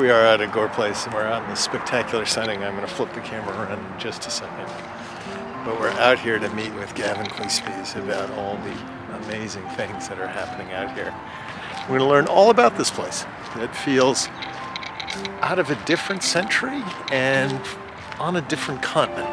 we are out at Gore Place, and we're out in this spectacular setting. I'm going to flip the camera around in just a second. But we're out here to meet with Gavin Kleespies about all the amazing things that are happening out here. We're going to learn all about this place that feels out of a different century and on a different continent.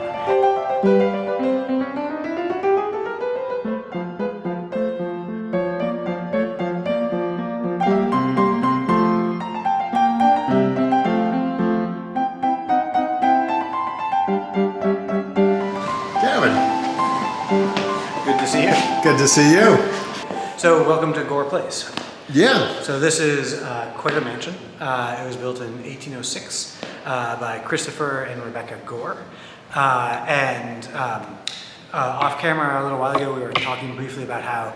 Good to see you. Good to see you. So welcome to Gore Place. Yeah. So this is quite a mansion. It was built in 1806 by Christopher and Rebecca Gore. Off camera a little while ago we were talking briefly about how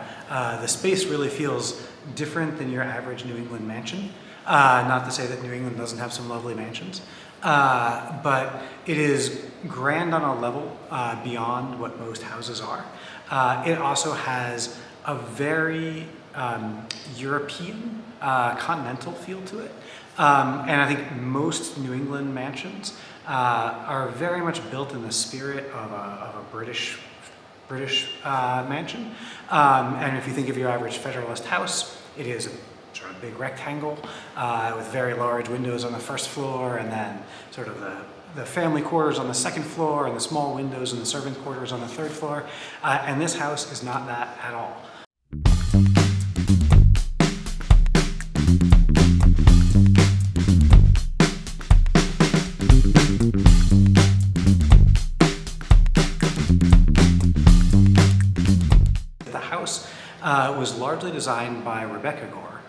the space really feels different than your average New England mansion. Not to say that New England doesn't have some lovely mansions, but it is grand on a level beyond what most houses are. It also has a very European, continental feel to it. And I think most New England mansions are very much built in the spirit of a British mansion. And if you think of your average Federalist house, it is a sort of big rectangle with very large windows on the first floor, and then sort of the family quarters on the second floor, and the small windows in the servant quarters on the third floor. And this house is not that at all. The house was largely designed by Rebecca Gore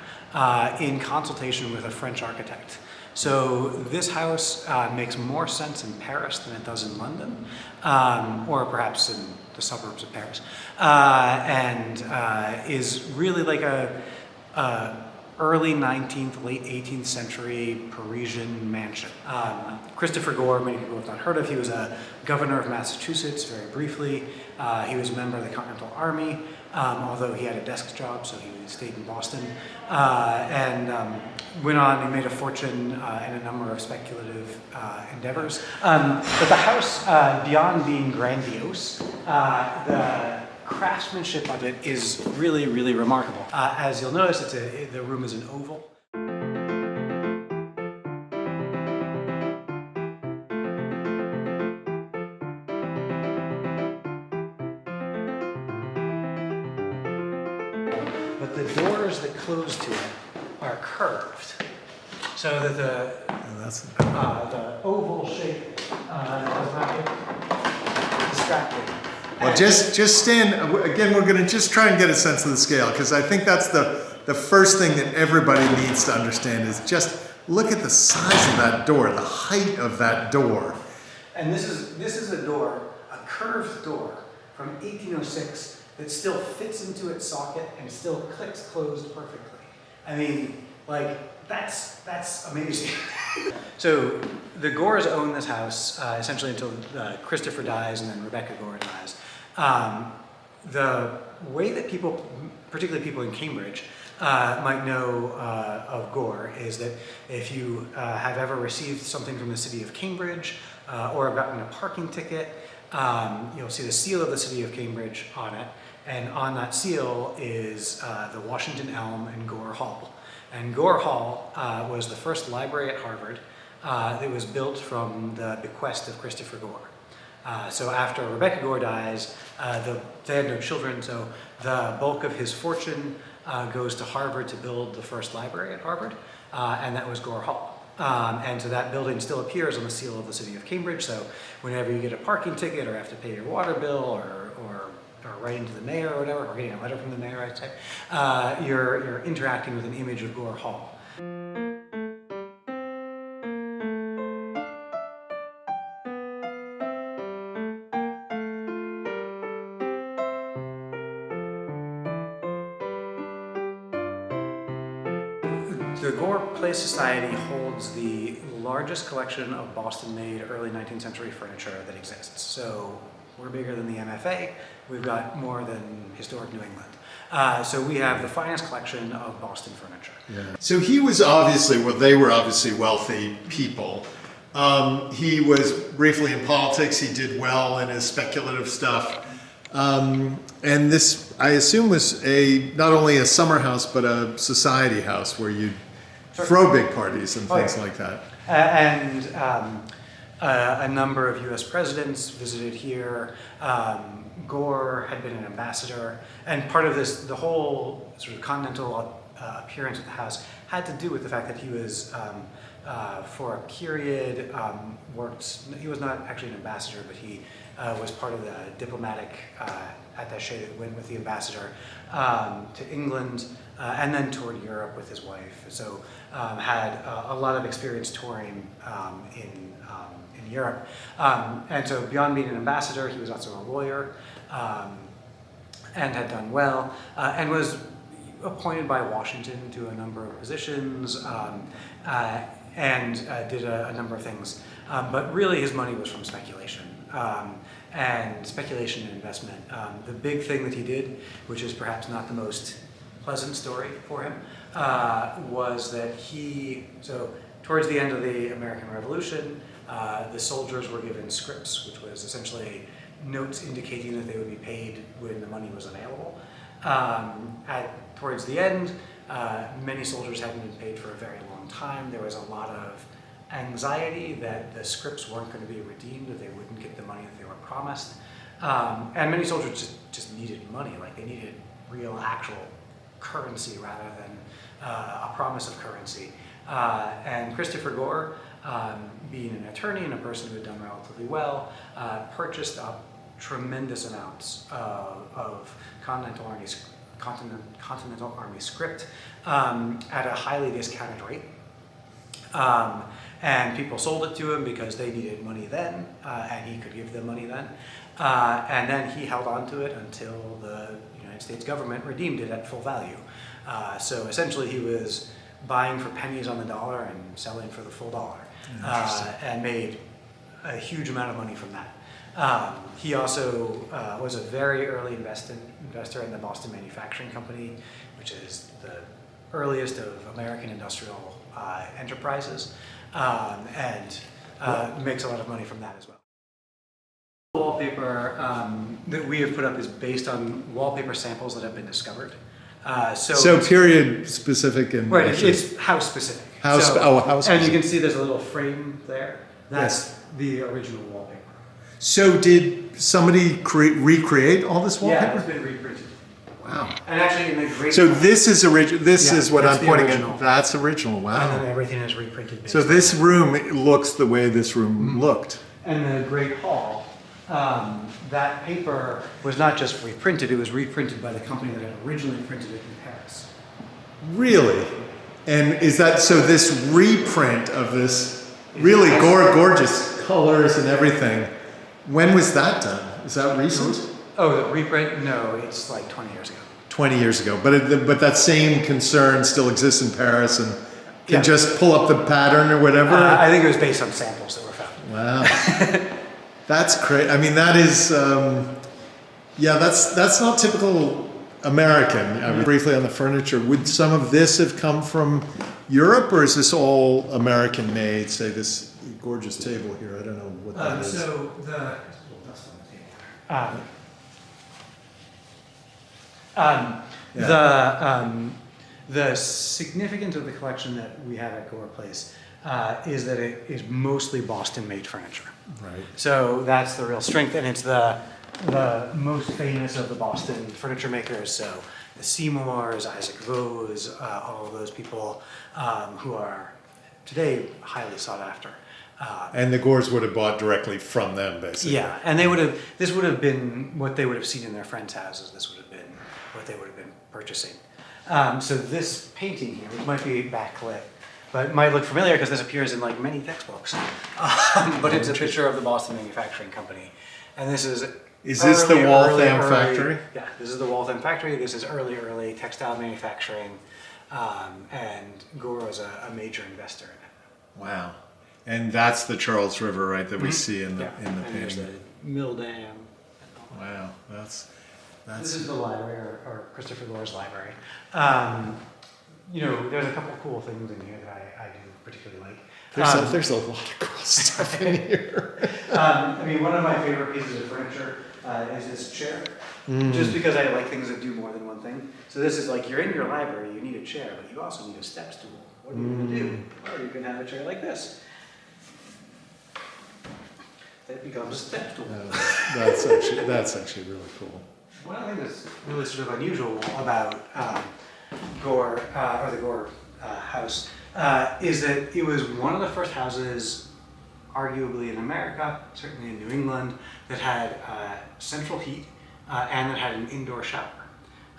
in consultation with a French architect. So this house makes more sense in Paris than it does in London, or perhaps in the suburbs of Paris, and is really like a early 19th, late 18th century Parisian mansion. Christopher Gore, many people have not heard of. He was a governor of Massachusetts very briefly. He was a member of the Continental Army, although he had a desk job, so he stayed in Boston, and went on and made a fortune in a number of speculative endeavors. But the house, beyond being grandiose, the craftsmanship of it is really, really remarkable. As you'll notice, the room is an oval. But the doors that close to it are curved, so that the oval shape does not get distracted. Well, just stand, again, we're gonna just try and get a sense of the scale, because I think that's the first thing that everybody needs to understand is just look at the size of that door, the height of that door. And this is a door, a curved door from 1806 that still fits into its socket and still clicks closed perfectly. I mean, like, that's amazing. So the Gores own this house essentially until Christopher dies and then Rebecca Gore dies. The way that people, particularly people in Cambridge, might know of Gore is that if you have ever received something from the city of Cambridge or have gotten a parking ticket, you'll see the seal of the city of Cambridge on it, and on that seal is the Washington Elm and Gore Hall. And Gore Hall was the first library at Harvard that was built from the bequest of Christopher Gore. So after Rebecca Gore dies, they had no children, so the bulk of his fortune goes to Harvard to build the first library at Harvard, and that was Gore Hall. And so that building still appears on the seal of the city of Cambridge, so whenever you get a parking ticket or have to pay your water bill or writing to the mayor or whatever, or getting a letter from the mayor, I'd say, you're interacting with an image of Gore Hall. The Gore Place Society holds the largest collection of Boston-made early 19th century furniture that exists. So We're bigger than the MFA. We've got more than historic New England. So we have the finest collection of Boston furniture. Yeah. So he was obviously, well, they were obviously wealthy people. He was briefly in politics. He did well in his speculative stuff. And this, I assume, was not only a summer house, but a society house where you'd throw big parties and things like that. And a number of U.S. presidents visited here. Gore had been an ambassador, and part of this, the whole sort of continental appearance of the house had to do with the fact that he was, for a period, he was not actually an ambassador, but he was part of the diplomatic attaché that went with the ambassador to England and then toured Europe with his wife. So had a lot of experience touring in Europe. And so beyond being an ambassador, he was also a lawyer and had done well and was appointed by Washington to a number of positions and did a number of things. But really his money was from speculation. And speculation and investment. The big thing that he did, which is perhaps not the most pleasant story for him, was that so towards the end of the American Revolution, the soldiers were given scrips, which was essentially notes indicating that they would be paid when the money was available. Towards the end, many soldiers hadn't been paid for a very long time. There was a lot of anxiety that the scripts weren't going to be redeemed, that they wouldn't get the money that they were promised. And many soldiers just needed money, like they needed real, actual currency rather than a promise of currency. And Christopher Gore, being an attorney and a person who had done relatively well, purchased up tremendous amounts of Continental Army script at a highly discounted rate. And people sold it to him because they needed money then, and he could give them money then. And then he held on to it until the United States government redeemed it at full value. So essentially he was buying for pennies on the dollar and selling for the full dollar, and made a huge amount of money from that. He also was a very early investor in the Boston Manufacturing Company, which is the earliest of American industrial enterprises, and makes a lot of money from that as well. The wallpaper that we have put up is based on wallpaper samples that have been discovered. So period specific and right, it's house specific. House specific. And you can see there's a little frame there. That's the original wallpaper. So did somebody recreate all this wallpaper? Yeah, it's been reprinted. Wow. And actually in the great... So this is original. This is what I'm pointing original. at. That's original. Wow. And then everything is reprinted. So this room looks the way this room looked. And the Great Hall, that paper was not just reprinted, it was reprinted by the company that had originally printed it in Paris. Really? And is that, so this reprint of this really gorgeous colors and everything, when was that done? Is that recent? Oh, the reprint? No, it's like 20 years ago. 20 years ago. But that same concern still exists in Paris and can just pull up the pattern or whatever? I think it was based on samples that were found. Wow. That's crazy. I mean, that is, that's not typical American. I mean, briefly on the furniture, would some of this have come from Europe, or is this all American made? Say this gorgeous table here, I don't know what that is. So there's a little dust on the table. The significance of the collection that we have at Gore Place is that it is mostly Boston-made furniture. Right. So that's the real strength, and it's the most famous of the Boston furniture makers. So the Seymours, Isaac Vose, all of those people who are today highly sought after. And the Gores would have bought directly from them, basically. Yeah, and this would have been what they would have seen in their friends' houses. This would have been what they would have been purchasing. So this painting here, which might be backlit, but it might look familiar because this appears in like many textbooks. But it's a picture of the Boston Manufacturing Company, and this is. Is this the Waltham factory? Yeah, this is the Waltham factory. This is early textile manufacturing, and Gore was a major investor in it. Wow. And that's the Charles River, right, that we see in the and there's painting. the mill dam. Wow, that's This is the library, or Christopher Gore's library. You know, there's a couple of cool things in here that I do particularly like. there's a lot of cool stuff in here. I mean, one of my favorite pieces of furniture is this chair, just because I like things that do more than one thing. So this is like, you're in your library, you need a chair, but you also need a step stool. What are you going to do? Well, you can have a chair like this. It becomes a step stool. That's actually really cool. One of the things that's really sort of unusual about Gore, or the Gore house, is that it was one of the first houses, arguably in America, certainly in New England, that had central heat and that had an indoor shower.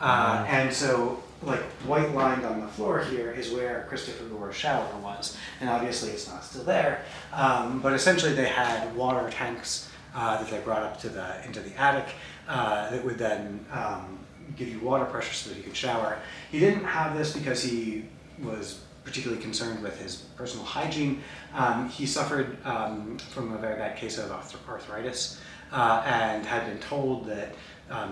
And so, like, white lined on the floor here is where Christopher Gore's shower was. And obviously it's not still there, but essentially they had water tanks that they brought up into the attic that would then give you water pressure so that he could shower. He didn't have this because he was particularly concerned with his personal hygiene. He suffered from a very bad case of arthritis and had been told that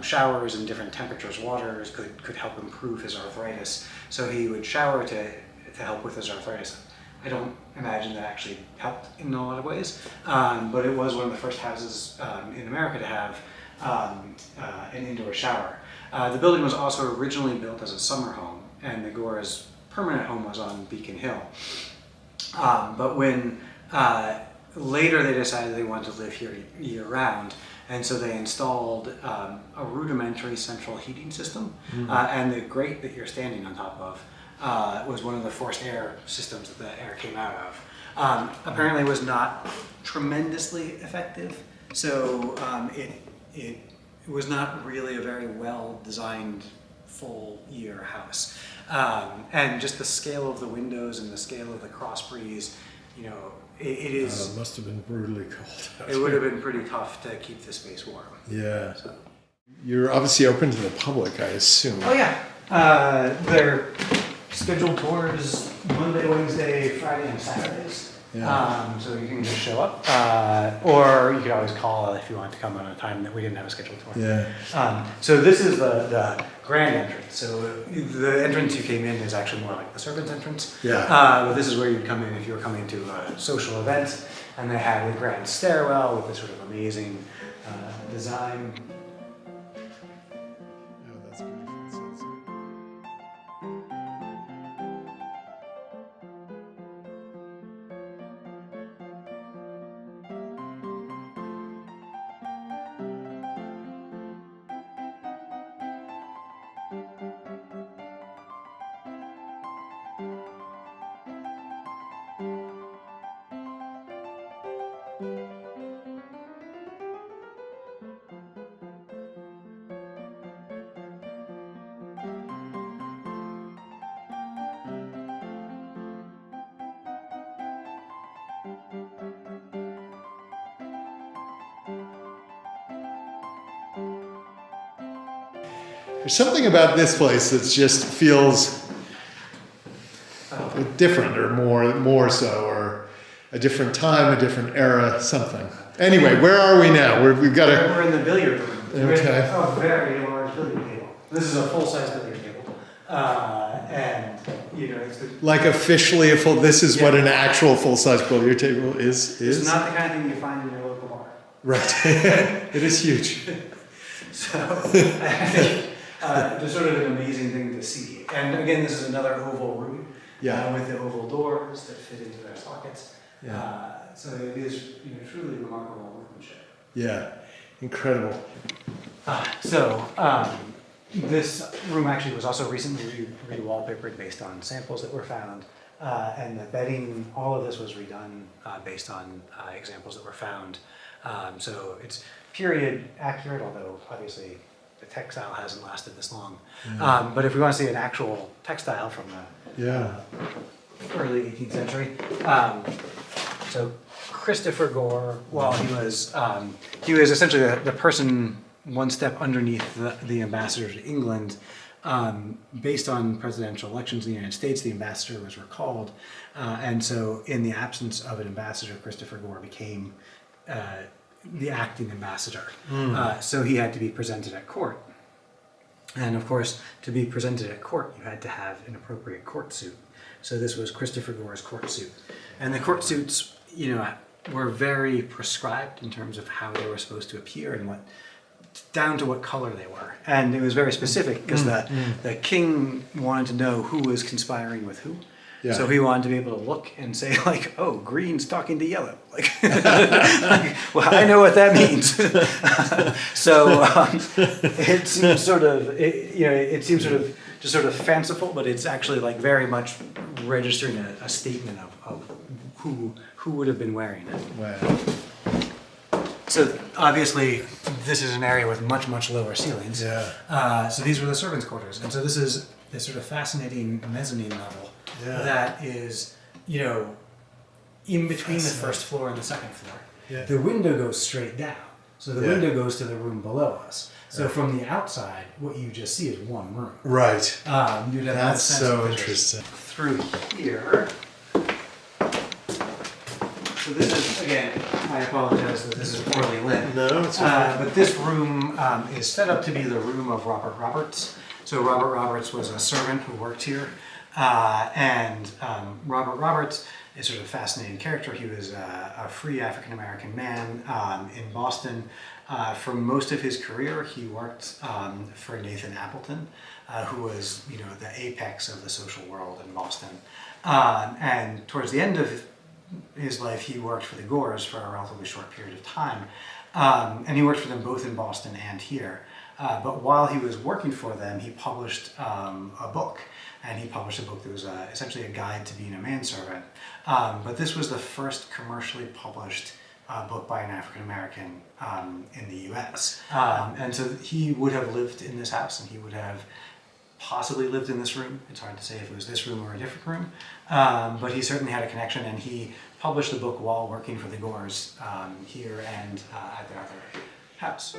showers in different temperatures, waters could help improve his arthritis. So he would shower to help with his arthritis. I don't imagine that actually helped in a lot of ways, but it was one of the first houses in America to have an indoor shower. The building was also originally built as a summer home, and the Gore's permanent home was on Beacon Hill. But when later they decided they wanted to live here year-round, and so they installed a rudimentary central heating system, and the grate that you're standing on top of was one of the forced air systems that the air came out of. Apparently it was not tremendously effective, so it was not really a very well designed full year house. And just the scale of the windows and the scale of the cross breeze, you know, it is. Must have been brutally cold. It would have been pretty tough to keep the space warm. Yeah. So. You're obviously open to the public, I assume. Oh yeah, they're scheduled tours Monday, Wednesday, Friday, and Saturdays. Yeah. So you can just show up, or you could always call if you want to come on a time that we didn't have a scheduled tour. Yeah. So this is the grand entrance. So the entrance you came in is actually more like the servants' entrance. Yeah. But this is where you'd come in if you were coming to a social event, and they had a grand stairwell with this sort of amazing design. Oh, that's beautiful. There's something about this place that just feels different, or more so, or a different time, a different era, something. Anyway, where are we now? We've got a. We're in the billiard room. Okay. A very large billiard table. This is a full-size billiard table, and you know it's the. Like officially a full. This is what an actual full-size billiard table is. It's not the kind of thing you find in your local bar. Right. It is huge. So I think just sort of an amazing thing to see. And again, this is another oval room. Yeah. With the oval doors that fit into their sockets. Yeah. So it is, you know, truly remarkable workmanship. Yeah. Incredible. This room actually was also recently re-wallpapered based on samples that were found, and the bedding, all of this was redone based on examples that were found. So it's period accurate, although obviously the textile hasn't lasted this long. Yeah. But if we want to see an actual textile from the early 18th century, so Christopher Gore, while he was essentially the person one step underneath the ambassador to England. Based on presidential elections in the United States, the ambassador was recalled, and so in the absence of an ambassador, Christopher Gore became the acting ambassador. So he had to be presented at court. And of course, to be presented at court, you had to have an appropriate court suit. So this was Christopher Gore's court suit. And the court suits, you know, were very prescribed in terms of how they were supposed to appear and what, down to what color they were. And it was very specific because the king wanted to know who was conspiring with who. Yeah. So he wanted to be able to look and say like, oh, green's talking to yellow. Like, well, I know what that means. So it seems sort of, it seems sort of just sort of fanciful, but it's actually like very much registering a statement of who would have been wearing it. Wow. So obviously, this is an area with much lower ceilings. Yeah. So these were the servants' quarters, and so this is this sort of fascinating mezzanine level that is, you know, in between the first floor and the second floor. Yeah. The window goes straight down, so the window goes to the room below us. So from the outside, what you just see is one room. Right. You'd have That's sense so of interesting. through here. So this is, again, I apologize that this is poorly lit. No, it's fine. But this room is set up to be the room of Robert Roberts. So Robert Roberts was a servant who worked here. Robert Roberts is sort of a fascinating character. He was a free African-American man in Boston. For most of his career, he worked for Nathan Appleton, who was, you know, the apex of the social world in Boston. And towards the end of his life, he worked for the Gores for a relatively short period of time. And he worked for them both in Boston and here. But while he was working for them, he published a book. And he published a book that was essentially a guide to being a manservant. But this was the first commercially published book by an African American in the US. And so he would have lived in this house, and he would have possibly lived in this room. It's hard to say if it was this room or a different room. But he certainly had a connection, and he published the book while working for the Gores here and at their other house.